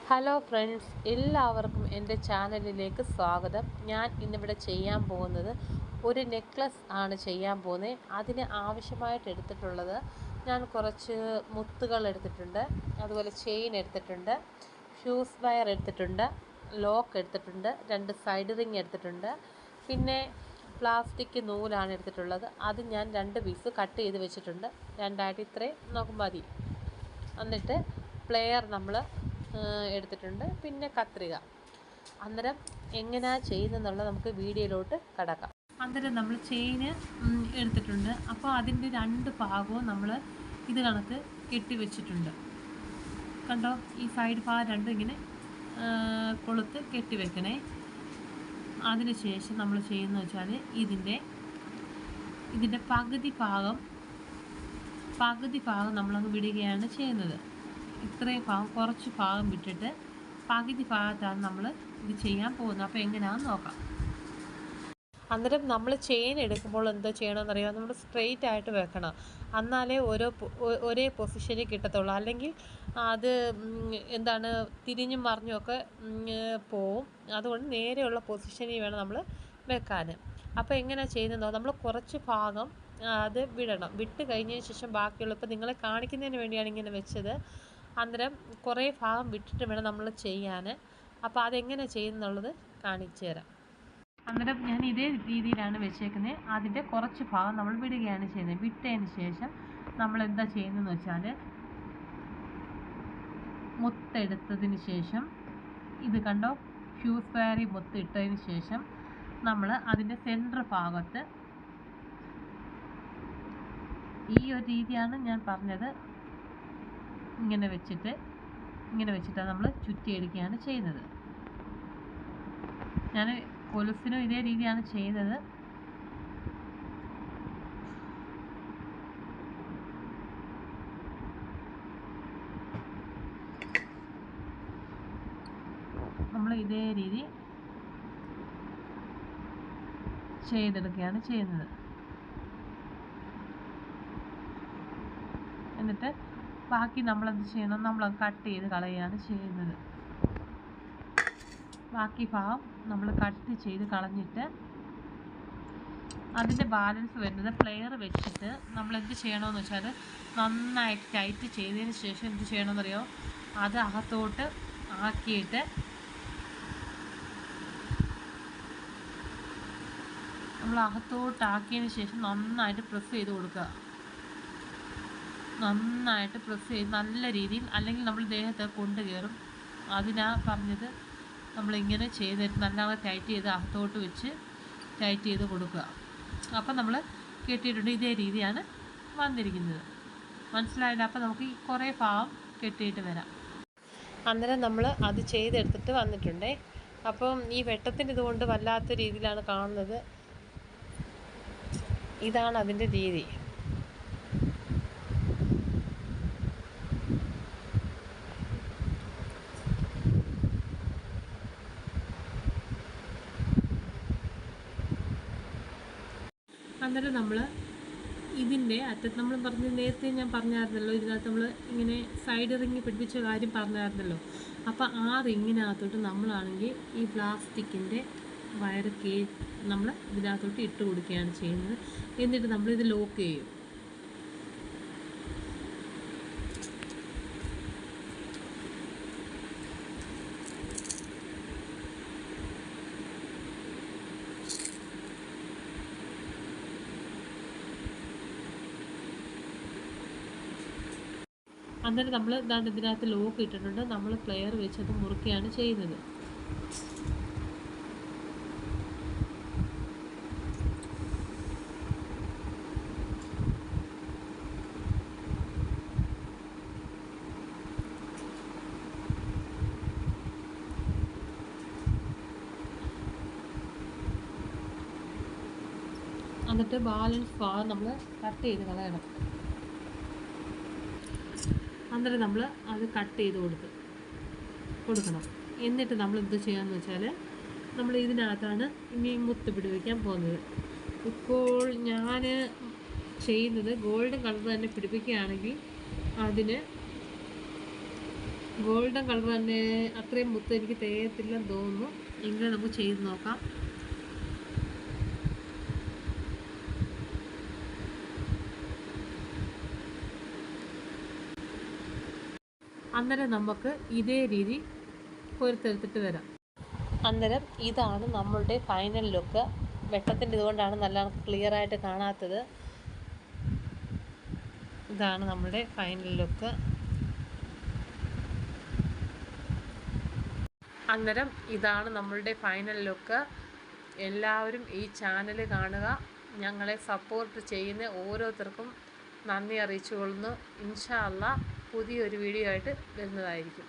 Hello friends, എല്ലാവർക്കും എൻ്റെ ചാനലിലേക്ക് സ്വാഗതം. ഞാൻ ഇന്നിവിടെ ചെയ്യാൻ പോകുന്നത് ഒരു നെക്ലസ് ആണ് ചെയ്യാൻ പോകുന്നത്. അതിന് ആവശ്യമായിട്ട് എടുത്തിട്ടുള്ളത് ഞാൻ കുറച്ച് മുത്തുകൾ എടുത്തിട്ടുണ്ട്, അതുപോലെ ചെയിൻ എടുത്തിട്ടുണ്ട്, ഫ്യൂസ് വയർ എടുത്തിട്ടുണ്ട്, ലോക്ക് എടുത്തിട്ടുണ്ട്, 2 സൈഡ് റിങ് എടുത്തിട്ടുണ്ട്, പിന്നെ പ്ലാസ്റ്റിക് നൂലാണ് എടുത്തിട്ടുള്ളത്. അത് ഞാൻ 2 പീസ് കട്ട് ചെയ്ത് വെച്ചിട്ടുണ്ട്. രണ്ടായിട്ട് ഇത്രയും നമുക്ക് മതി. എന്നിട്ട് പ്ലെയർ നമ്മൾ എടുത്തിട്ടുണ്ട്, പിന്നെ കത്രിക. അന്നേരം എങ്ങനെയാണ് ചെയ്യുന്നതെന്നുള്ളത് നമുക്ക് വീഡിയോയിലോട്ട് കടക്കാം. അന്നേരം നമ്മൾ ചെയിന് എടുത്തിട്ടുണ്ട്. അപ്പോൾ അതിൻ്റെ 2 ഭാഗവും നമ്മൾ ഇത് കണക്ക് കെട്ടി വെച്ചിട്ടുണ്ട്. കണ്ടോ, ഈ സൈഡ് ഭാഗം രണ്ടും ഇങ്ങനെ കൊളുത്ത് കെട്ടി വെക്കണേ. അതിനുശേഷം നമ്മൾ ചെയ്യുന്നത് വെച്ചാൽ ഇതിൻ്റെ പകുതി ഭാഗം നമ്മളങ്ങ് വിടുകയാണ് ചെയ്യുന്നത്. ഇത്രയും ഭാഗം, കുറച്ച് ഭാഗം വിട്ടിട്ട് പകുതി ഭാഗത്താണ് നമ്മൾ ഇത് ചെയ്യാൻ പോകുന്നത്. അപ്പോൾ എങ്ങനെയാണെന്ന് നോക്കാം. അന്നേരം നമ്മൾ ചെയിൻ എടുക്കുമ്പോൾ എന്തോ ചെയ്യണമെന്നറിയാം, നമ്മൾ സ്ട്രെയിറ്റ് ആയിട്ട് വെക്കണം. എന്നാലേ ഒരേ പൊസിഷനിൽ കിട്ടത്തുള്ളൂ. അല്ലെങ്കിൽ അത് തിരിഞ്ഞും മറിഞ്ഞുമൊക്കെ പോവും. അതുകൊണ്ട് നേരെയുള്ള പൊസിഷനിൽ വേണം നമ്മൾ വെക്കാൻ. അപ്പോൾ എങ്ങനെയാണ് ചെയ്യുന്നതോ, നമ്മൾ കുറച്ച് ഭാഗം അത് വിടണം. വിട്ട് കഴിഞ്ഞതിന് ശേഷം ബാക്കിയുള്ള, ഇപ്പോൾ നിങ്ങളെ കാണിക്കുന്നതിന് വേണ്ടിയാണ് ഇങ്ങനെ വെച്ചത്. അന്നേരം കുറേ ഭാഗം വിട്ടിട്ട് വേണം നമ്മൾ ചെയ്യാൻ. അപ്പോൾ അതെങ്ങനെ ചെയ്യുന്നുള്ളത് കാണിച്ചു തരാം. അന്നേരം ഞാൻ ഇതേ രീതിയിലാണ് വെച്ചേക്കുന്നത്. അതിൻ്റെ കുറച്ച് ഭാഗം നമ്മൾ വിടുകയാണ് ചെയ്യുന്നത്. വിട്ടതിന് ശേഷം നമ്മൾ എന്താ ചെയ്യുന്നതെന്ന് വെച്ചാൽ, മുത്തെടുത്തതിന് ശേഷം ഇത് കണ്ടോ, ഫ്യൂസ് വയറിൽ മുത്തിട്ടതിന് ശേഷം നമ്മൾ അതിൻ്റെ സെൻറ്റർ ഭാഗത്ത് ഈ ഒരു രീതിയാണ് ഞാൻ പറഞ്ഞത്. ഇങ്ങനെ വെച്ചിട്ടാണ് നമ്മൾ ചുറ്റിയെടുക്കുകയാണ് ചെയ്യുന്നത്. ഞാൻ കൊലുസിനും ഇതേ രീതിയാണ് ചെയ്തത്. നമ്മൾ ഇതേ രീതി ചെയ്തെടുക്കുകയാണ് ചെയ്യുന്നത്. എന്നിട്ട് ബാക്കി നമ്മളെന്ത് ചെയ്യണം, നമ്മളത് കട്ട് ചെയ്ത് കളയുകയാണ് ചെയ്യുന്നത്. ബാക്കി ഭാഗം നമ്മൾ കട്ട് ചെയ്ത് കളഞ്ഞിട്ട് അതിൻ്റെ ബാലൻസ് വരുന്നത് പ്ലെയർ വെച്ചിട്ട് നമ്മൾ എന്ത് ചെയ്യണമെന്ന് വെച്ചാൽ, നന്നായിട്ട് ടൈറ്റ് ചെയ്തതിന് ശേഷം എന്ത് ചെയ്യണമെന്നറിയോ, അത് അകത്തോട്ട് ആക്കിയിട്ട് നമ്മൾ അകത്തോട്ടാക്കിയതിന് ശേഷം നന്നായിട്ട് പ്രസ് ചെയ്ത് കൊടുക്കുക. നന്നായിട്ട് പ്രസ് ചെയ്ത് നല്ല രീതിയിൽ, അല്ലെങ്കിൽ നമ്മൾ ദേഹത്ത് കൊണ്ട് കയറും. അതിനാ പറഞ്ഞത് നമ്മളിങ്ങനെ ചെയ്തിട്ട് നല്ലവണ്ണം ടൈറ്റ് ചെയ്ത് അകത്തോട്ട് വെച്ച് ടൈറ്റ് ചെയ്ത് കൊടുക്കുക. അപ്പം നമ്മൾ കെട്ടിയിട്ടുണ്ട്. ഇതേ രീതിയാണ് വന്നിരിക്കുന്നത്. മനസ്സിലായില്ല? അപ്പം നമുക്ക് ഈ കുറേ ഭാഗം കെട്ടിയിട്ട് വരാം. അന്നേരം നമ്മൾ അത് ചെയ്തെടുത്തിട്ട് വന്നിട്ടുണ്ടേ. അപ്പം ഈ വെട്ടത്തിൻ്റെ ഇതുകൊണ്ട് വല്ലാത്ത രീതിയിലാണ് കാണുന്നത്. ഇതാണ് അതിൻ്റെ രീതി. അന്നേരം നമ്മൾ ഇതിൻ്റെ അറ്റത്ത് നമ്മൾ നേരത്തെ ഞാൻ പറഞ്ഞായിരുന്നല്ലോ, ഇതിനകത്ത് നമ്മൾ ഇങ്ങനെ സൈഡ് റിങ് പിടിപ്പിച്ച കാര്യം പറഞ്ഞായിരുന്നല്ലോ. അപ്പോൾ ആ റിങ്ങിനകത്തോട്ട് നമ്മളാണെങ്കിൽ ഈ പ്ലാസ്റ്റിക്കിൻ്റെ വയർ നമ്മൾ ഇതിനകത്തോട്ട് ഇട്ട് കൊടുക്കുകയാണ് ചെയ്യുന്നത്. എന്നിട്ട് നമ്മളിത് ലോക്ക് ചെയ്യും. അന്നേരം നമ്മൾ ഇതിനകത്ത് ലോക്ക് ഇട്ടിട്ടുണ്ട്. നമ്മൾ പ്ലെയർ വെച്ച് അത് മുറുക്കുകയാണ് ചെയ്യുന്നത്. എന്നിട്ട് ബാലൻസ് ഭാഗം നമ്മൾ കട്ട് ചെയ്ത് കളയണം. അന്നേരം നമ്മൾ അത് കട്ട് ചെയ്ത് കൊടുക്കണം. എന്നിട്ട് നമ്മൾ എന്ത് ചെയ്യാമെന്ന് വെച്ചാൽ, നമ്മൾ ഇതിനകത്താണ് ഇനി മുത്ത് പിടിപ്പിക്കാൻ പോകുന്നത്. ഇപ്പോൾ ഞാൻ ചെയ്യുന്നത് ഗോൾഡൻ കളർ തന്നെ പിടിപ്പിക്കുകയാണെങ്കിൽ അതിന് ഗോൾഡൻ കളർ തന്നെ അത്രയും മുത്ത് എനിക്ക് തികയത്തില്ലെന്ന് തോന്നുന്നു. എങ്കിലും നമുക്ക് ചെയ്ത് നോക്കാം. അന്നേരം നമുക്ക് ഇതേ രീതി കോർത്തെടുത്തിട്ട് വരാം. അന്നേരം ഇതാണ് നമ്മളുടെ ഫൈനൽ ലുക്ക്. വെട്ടത്തിൻ്റെ ഇതുകൊണ്ടാണ് നല്ല ക്ലിയറായിട്ട് കാണാത്തത്. ഇതാണ് നമ്മളുടെ ഫൈനൽ ലുക്ക്. അന്നേരം ഇതാണ് നമ്മളുടെ ഫൈനൽ ലുക്ക്. എല്ലാവരും ഈ ചാനൽ കാണുക. ഞങ്ങളെ സപ്പോർട്ട് ചെയ്യുന്ന ഓരോരുത്തർക്കും നന്ദി അറിയിച്ചുകൊള്ളുന്നു. ഇൻഷാ അല്ലാഹ് പുതിയൊരു വീഡിയോ ആയിട്ട് വരുന്നതായിരിക്കും.